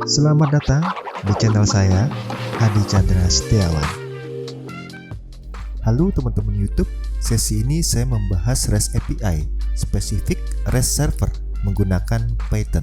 Selamat datang di channel saya, Hadi Chandra Setiawan. Halo teman-teman YouTube, sesi ini saya membahas REST API, spesifik REST server menggunakan Python.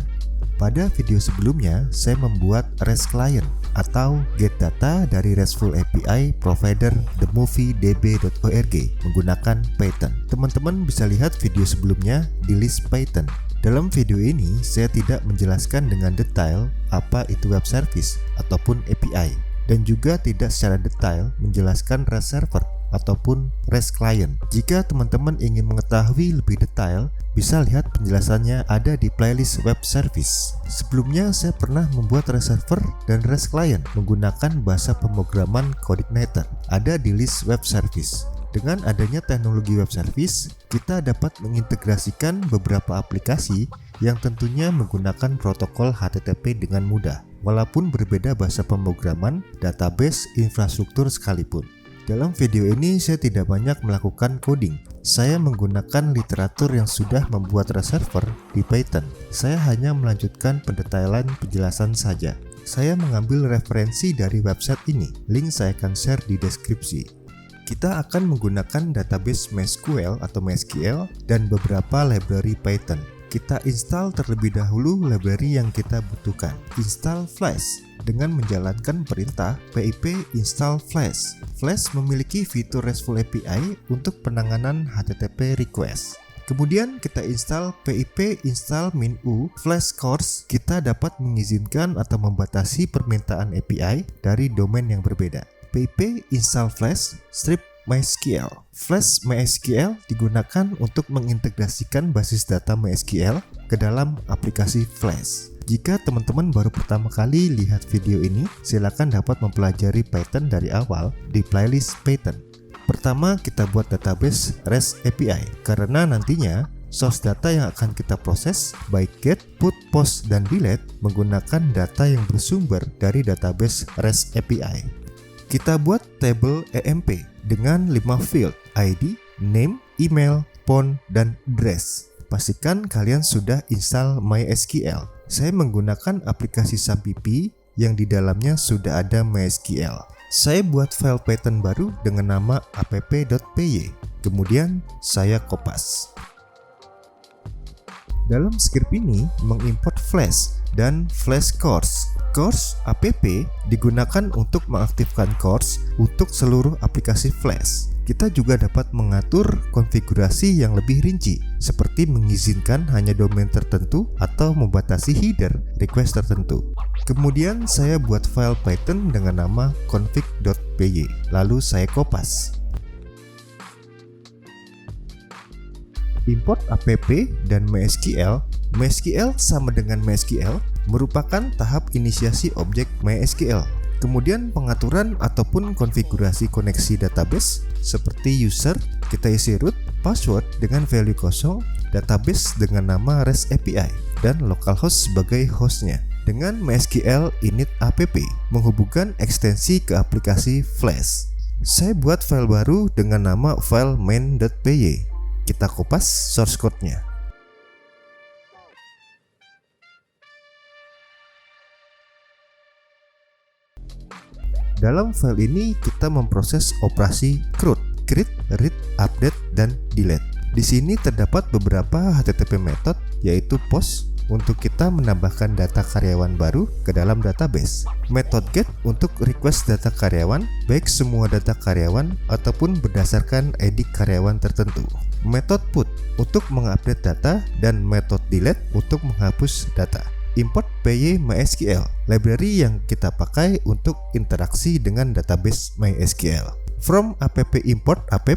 Pada video sebelumnya, saya membuat REST client atau get data dari RESTful API provider themoviedb.org menggunakan Python. Teman-teman bisa lihat video sebelumnya di list Python. Dalam video ini, saya tidak menjelaskan dengan detail apa itu web service ataupun API, dan juga tidak secara detail menjelaskan REST server ataupun REST client. Jika teman-teman ingin mengetahui lebih detail, bisa lihat penjelasannya ada di playlist web service. Sebelumnya saya pernah membuat REST server dan REST client menggunakan bahasa pemrograman Coordinator, ada di list web service. Dengan adanya teknologi web service, kita dapat mengintegrasikan beberapa aplikasi yang tentunya menggunakan protokol HTTP dengan mudah, walaupun berbeda bahasa pemrograman, database, infrastruktur sekalipun. Dalam video ini saya tidak banyak melakukan coding. Saya menggunakan literatur yang sudah membuat REST server di Python. Saya hanya melanjutkan pendetailan penjelasan saja. Saya mengambil referensi dari website ini. Link saya akan share di deskripsi. Kita akan menggunakan database MySQL atau MySQL dan beberapa library Python. Kita install terlebih dahulu library yang kita butuhkan. Install Flash dengan menjalankan perintah pip install Flash. Flash memiliki fitur RESTful API untuk penanganan HTTP request. Kemudian kita install pip install -u Flash course. Kita dapat mengizinkan atau membatasi permintaan API dari domain yang berbeda. pip install Flash strip MySQL. Flash MySQL digunakan untuk mengintegrasikan basis data MySQL ke dalam aplikasi Flash. Jika teman-teman baru pertama kali lihat video ini, silakan dapat mempelajari Python dari awal di playlist Python. Pertama, kita buat database REST API, karena nantinya source data yang akan kita proses baik get, put, post, dan delete menggunakan data yang bersumber dari database REST API. Kita buat table EMP dengan 5 field, ID, name, email, phone, dan address. Pastikan kalian sudah install MySQL. Saya menggunakan aplikasi SAMPP yang di dalamnya sudah ada MySQL. Saya buat file Python baru dengan nama app.py. Kemudian saya kopas. Dalam script ini mengimport Flash dan Flash course. Course app digunakan untuk mengaktifkan course untuk seluruh aplikasi Flash. Kita juga dapat mengatur konfigurasi yang lebih rinci, seperti mengizinkan hanya domain tertentu atau membatasi header request tertentu. Kemudian saya buat file Python dengan nama config.py, lalu saya kopas. Import app dan MySQL. MySQL sama dengan MySQL merupakan tahap inisiasi objek MySQL. Kemudian pengaturan ataupun konfigurasi koneksi database seperti user, kita isi root, password dengan value kosong, database dengan nama REST API, dan localhost sebagai hostnya. Dengan MySQL init app menghubungkan ekstensi ke aplikasi Flash. Saya buat file baru dengan nama file main.py. Kita kopas source code-nya. Dalam file ini kita memproses operasi CRUD, create, read, update, dan delete. Di sini terdapat beberapa HTTP method, yaitu post untuk kita menambahkan data karyawan baru ke dalam database, method get untuk request data karyawan, baik semua data karyawan ataupun berdasarkan ID karyawan tertentu, method put untuk mengupdate data, dan method delete untuk menghapus data. Import py MySQL, library yang kita pakai untuk interaksi dengan database MySQL. From app import app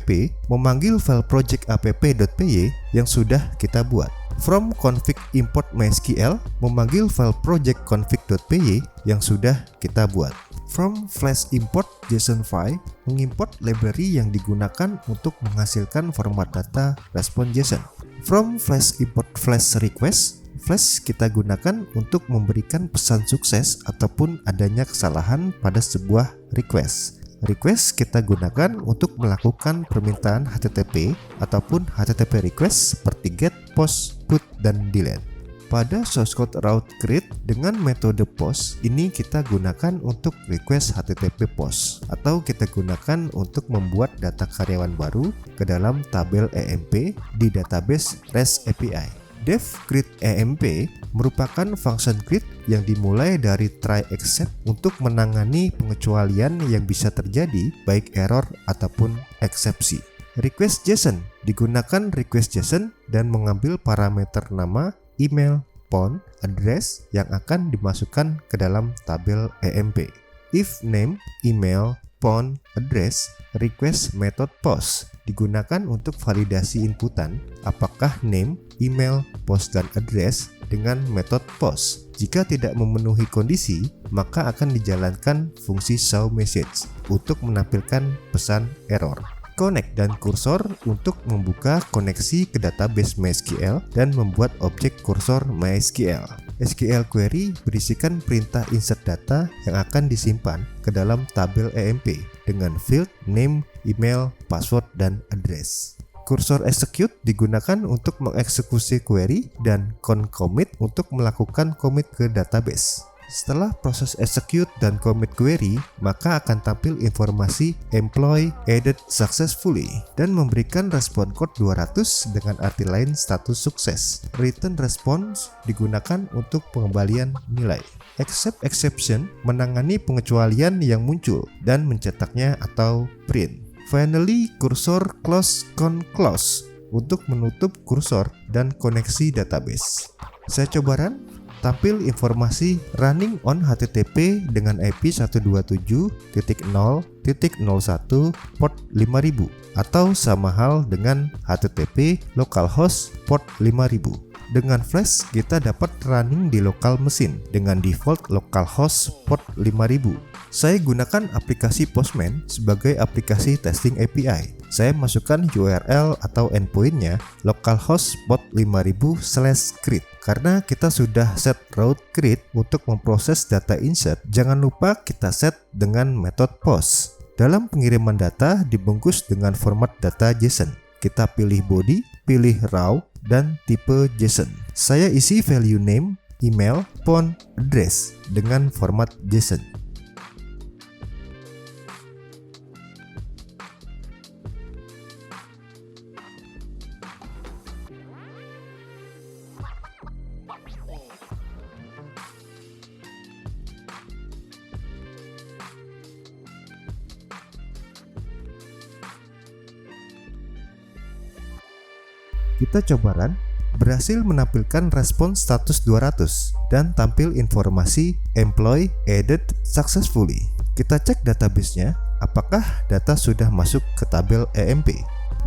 memanggil file project app.py yang sudah kita buat. From config import MySQL memanggil file project config.py yang sudah kita buat. From flash import JSON file mengimport library yang digunakan untuk menghasilkan format data respon JSON. From flash import flash request, Flash kita gunakan untuk memberikan pesan sukses ataupun adanya kesalahan pada sebuah request. Request kita gunakan untuk melakukan permintaan HTTP ataupun HTTP request seperti get, post, put, dan delete. Pada source code route create dengan metode post ini kita gunakan untuk request HTTP post atau kita gunakan untuk membuat data karyawan baru ke dalam tabel EMP di database REST API. Dev create EMP merupakan function create yang dimulai dari try except untuk menangani pengecualian yang bisa terjadi baik error ataupun eksepsi. Request JSON digunakan request JSON dan mengambil parameter nama, email, phone, address yang akan dimasukkan ke dalam tabel EMP. If name, email, phone, address, request method post digunakan untuk validasi inputan apakah name, email, post, dan address dengan metode post. Jika tidak memenuhi kondisi, maka akan dijalankan fungsi show message untuk menampilkan pesan error. Connect dan kursor untuk membuka koneksi ke database MySQL dan membuat objek kursor MySQL. SQL query berisikan perintah insert data yang akan disimpan ke dalam tabel EMP dengan field, name, email, password, dan address. Kursor execute digunakan untuk mengeksekusi query dan concommit untuk melakukan commit ke database. Setelah proses execute dan commit query, maka akan tampil informasi employee added successfully dan memberikan respon code 200 dengan arti lain status sukses. Return response digunakan untuk pengembalian nilai. Accept exception menangani pengecualian yang muncul dan mencetaknya atau print. Finally, kursor close close untuk menutup kursor dan koneksi database. Saya coba run. Tampil informasi running on HTTP dengan IP 127.0.01 port 5000 atau sama hal dengan HTTP localhost port 5000. Dengan Flash kita dapat running di lokal mesin dengan default localhost port 5000. Saya gunakan aplikasi Postman sebagai aplikasi testing API. Saya masukkan URL atau endpointnya localhost port 5000/create. Karena kita sudah set route create untuk memproses data insert, jangan lupa kita set dengan metode post. Dalam pengiriman data dibungkus dengan format data JSON. Kita pilih body, pilih raw, dan tipe JSON. Saya isi value name, email, phone, address dengan format JSON. Kita coba run, berhasil menampilkan respon status 200 dan tampil informasi employee added successfully. Kita cek database-nya, apakah data sudah masuk ke tabel EMP.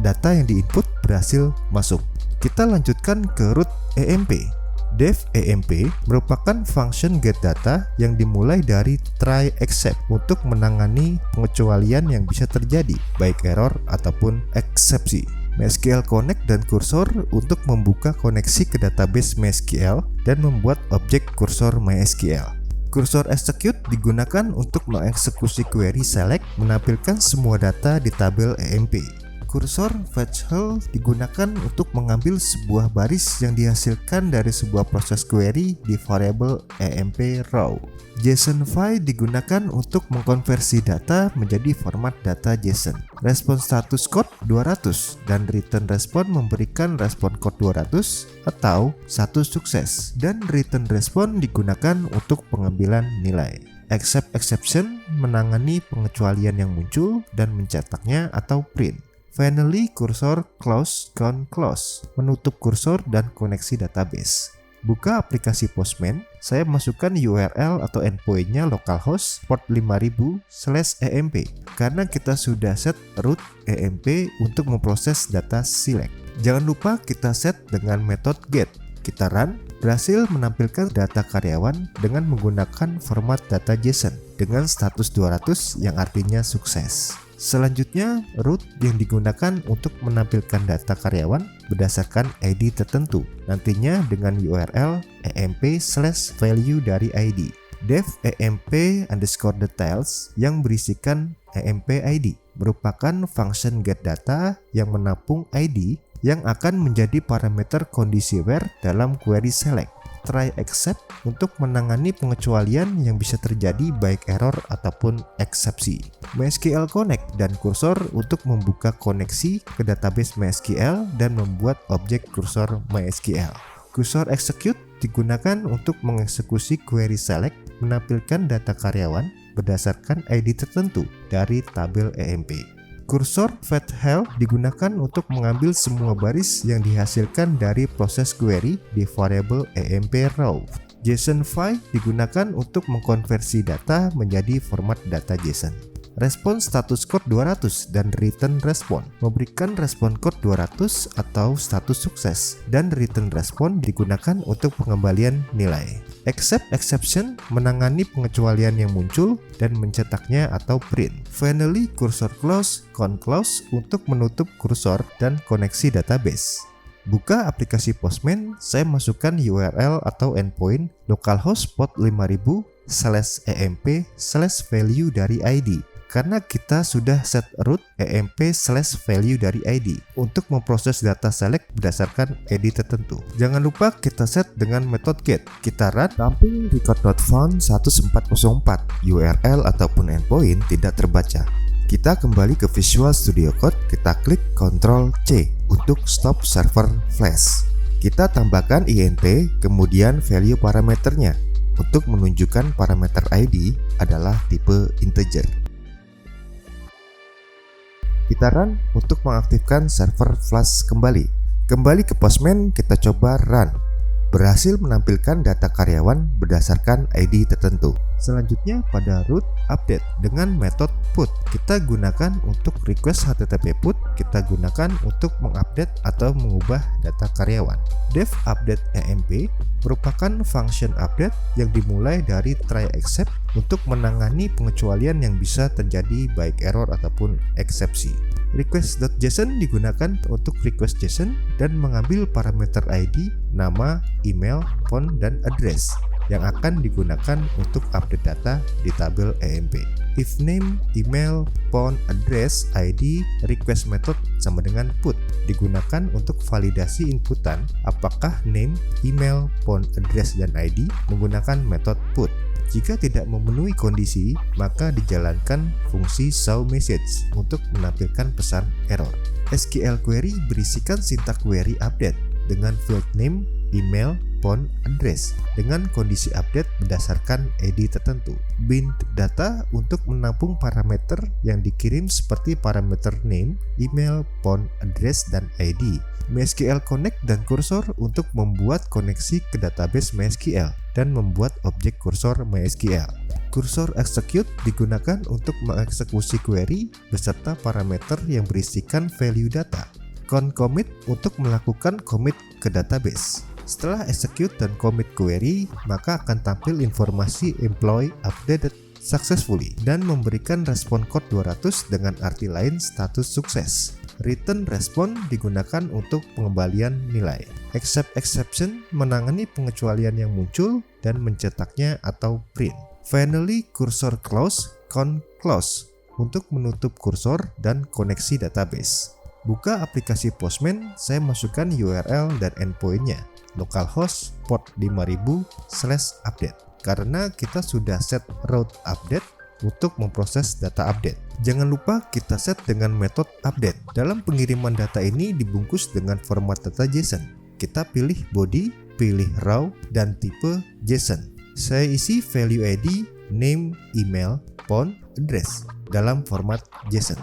Data yang diinput berhasil masuk. Kita lanjutkan ke root EMP. Dev EMP merupakan function get data yang dimulai dari try except untuk menangani pengecualian yang bisa terjadi, baik error ataupun eksepsi. MySQL Connect dan kursor untuk membuka koneksi ke database MySQL dan membuat objek kursor MySQL. Kursor execute digunakan untuk mengeksekusi query select menampilkan semua data di tabel EMP. Kursor fetch all digunakan untuk mengambil sebuah baris yang dihasilkan dari sebuah proses query di variabel EMP raw. JSON file digunakan untuk mengkonversi data menjadi format data JSON. Respon status code 200 dan return respon memberikan respon code 200 atau satu sukses, dan return respon digunakan untuk pengambilan nilai. Accept exception menangani pengecualian yang muncul dan mencetaknya atau print. Finally, kursor close close menutup kursor dan koneksi database. Buka aplikasi Postman, saya masukkan URL atau endpointnya localhost port 5000/EMP karena kita sudah set root EMP untuk memproses data select. Jangan lupa kita set dengan metode get. Kita run, berhasil menampilkan data karyawan dengan menggunakan format data JSON dengan status 200 yang artinya sukses. Selanjutnya, root yang digunakan untuk menampilkan data karyawan berdasarkan ID tertentu, nantinya dengan URL emp/value dari ID. Dev emp_details yang berisikan emp ID merupakan function get data yang menampung ID yang akan menjadi parameter kondisi where dalam query select. try except untuk menangani pengecualian yang bisa terjadi baik error ataupun eksepsi. MySQL Connect dan Cursor untuk membuka koneksi ke database MySQL dan membuat objek kursor MySQL. Cursor Execute digunakan untuk mengeksekusi query select menampilkan data karyawan berdasarkan ID tertentu dari tabel EMP. Cursor Fetch Help digunakan untuk mengambil semua baris yang dihasilkan dari proses query di variabel EMP raw. JSON file digunakan untuk mengkonversi data menjadi format data JSON. Respon status code 200 dan return respon memberikan respon code 200 atau status sukses, dan return respon digunakan untuk pengembalian nilai. Except exception menangani pengecualian yang muncul dan mencetaknya atau print. Finally, cursor close, con close untuk menutup kursor dan koneksi database. Buka aplikasi Postman, saya masukkan URL atau endpoint localhost port 5000/emp/value dari ID. Karena kita sudah set root emp/value dari ID untuk memproses data select berdasarkan ID tertentu. Jangan lupa kita set dengan metode get. Kita run, tampil record.found 1404, URL ataupun endpoint tidak terbaca. Kita kembali ke Visual Studio Code, kita klik Ctrl+C untuk stop server flash. Kita tambahkan int, kemudian value parameternya. Untuk menunjukkan parameter ID adalah tipe integer. Kita run untuk mengaktifkan server flash kembali. Kembali ke Postman, kita coba run. Berhasil menampilkan data karyawan berdasarkan ID tertentu. Selanjutnya pada root update dengan metode put. Kita gunakan untuk request HTTP put, kita gunakan untuk mengupdate atau mengubah data karyawan. Dev update EMP merupakan function update yang dimulai dari try except untuk menangani pengecualian yang bisa terjadi baik error ataupun eksepsi. Request.json digunakan untuk request JSON dan mengambil parameter ID, nama, email, phone, dan address yang akan digunakan untuk update data di tabel EMP. If name, email, phone, address, ID, request method sama dengan put digunakan untuk validasi inputan apakah name, email, phone, address, dan ID menggunakan metode put. Jika tidak memenuhi kondisi, maka dijalankan fungsi show message untuk menampilkan pesan error. SQL query berisikan sintak query update dengan field name, email, phone, address dengan kondisi update berdasarkan ID tertentu. Bind data untuk menampung parameter yang dikirim seperti parameter name, email, phone, address, dan ID. MySQL Connect dan Cursor untuk membuat koneksi ke database MySQL dan membuat objek kursor MySQL. Cursor Execute digunakan untuk mengeksekusi query beserta parameter yang berisikan value data. Concommit untuk melakukan commit ke database. Setelah execute dan commit query, maka akan tampil informasi employee updated successfully dan memberikan respon code 200 dengan arti lain status sukses. Return respon digunakan untuk pengembalian nilai. Except exception menangani pengecualian yang muncul dan mencetaknya atau print. Finally, cursor close, con close untuk menutup kursor dan koneksi database. Buka aplikasi Postman, saya masukkan URL dan endpointnya localhost port 5000/update karena kita sudah set route update untuk memproses data update. Jangan lupa kita set dengan metode update. Dalam pengiriman data ini dibungkus dengan format data JSON. Kita pilih body, pilih raw, dan tipe JSON. Saya isi value ID, name, email, phone, address dalam format JSON.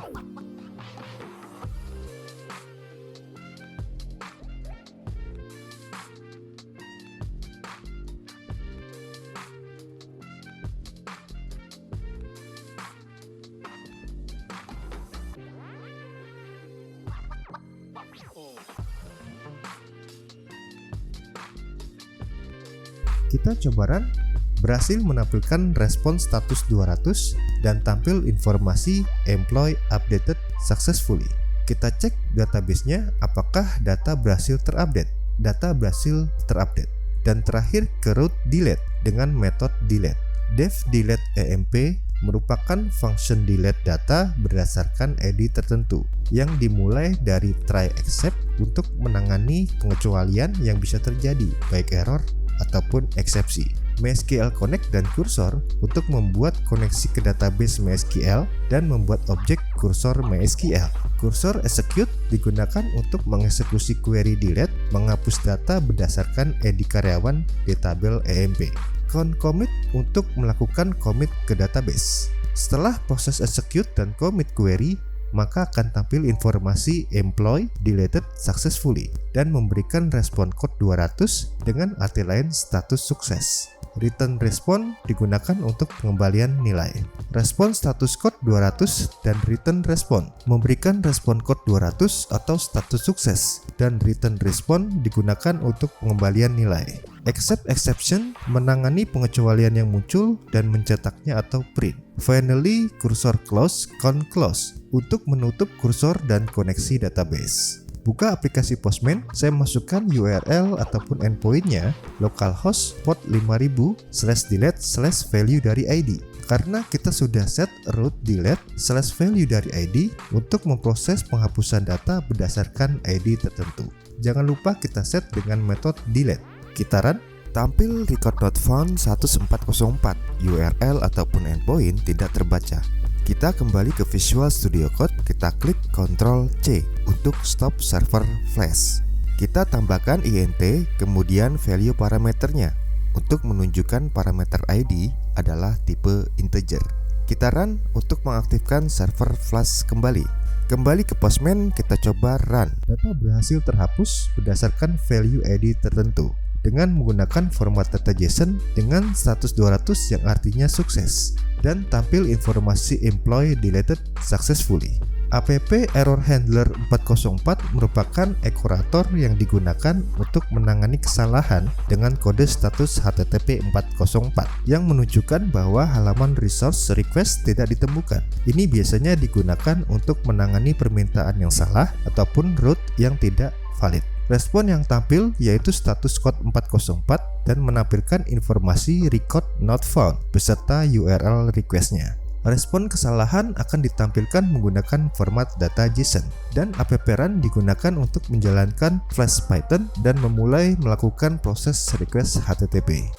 Kita coba run, berhasil menampilkan respon status 200 dan tampil informasi employee updated successfully. Kita cek database-nya apakah data berhasil terupdate. Data berhasil terupdate. Dan terakhir ke route delete dengan metode delete. Dev delete EMP merupakan function delete data berdasarkan ID tertentu yang dimulai dari try except untuk menangani pengecualian yang bisa terjadi baik error ataupun eksepsi. MySQL Connect dan Cursor untuk membuat koneksi ke database MySQL dan membuat objek kursor MySQL. Cursor Execute digunakan untuk mengeksekusi query delete, menghapus data berdasarkan ID karyawan di tabel EMP. Concommit untuk melakukan commit ke database. Setelah proses execute dan commit query, maka akan tampil informasi employee deleted successfully dan memberikan respon code 200 dengan arti lain status sukses. Return response digunakan untuk pengembalian nilai. Respon status code 200 dan return response memberikan respon code 200 atau status sukses, dan return response digunakan untuk pengembalian nilai. Accept exception menangani pengecualian yang muncul dan mencetaknya atau print. Finally, cursor close, count close untuk menutup kursor dan koneksi database. Buka aplikasi Postman, saya masukkan URL ataupun endpointnya localhost port 5000/delete/value dari ID. Karena kita sudah set root delete/value dari ID untuk memproses penghapusan data berdasarkan ID tertentu. Jangan lupa kita set dengan metode delete. Kita run. Tampil record not found 1404, URL ataupun endpoint tidak terbaca. Kita kembali ke Visual Studio Code, kita klik Ctrl C untuk stop server flash. Kita tambahkan int, kemudian value parameternya. Untuk menunjukkan parameter ID adalah tipe integer. Kita run untuk mengaktifkan server flash kembali. Kembali ke Postman, kita coba run. Data berhasil terhapus berdasarkan value ID tertentu dengan menggunakan format data JSON dengan status 200 yang artinya sukses, dan tampil informasi employee deleted successfully. App Error Handler 404 merupakan ekurator yang digunakan untuk menangani kesalahan dengan kode status HTTP 404 yang menunjukkan bahwa halaman resource request tidak ditemukan. Ini biasanya digunakan untuk menangani permintaan yang salah ataupun route yang tidak valid. Respon yang tampil yaitu status code 404 dan menampilkan informasi record not found beserta URL requestnya. Respon kesalahan akan ditampilkan menggunakan format data JSON, dan app run digunakan untuk menjalankan flash Python dan memulai melakukan proses request HTTP.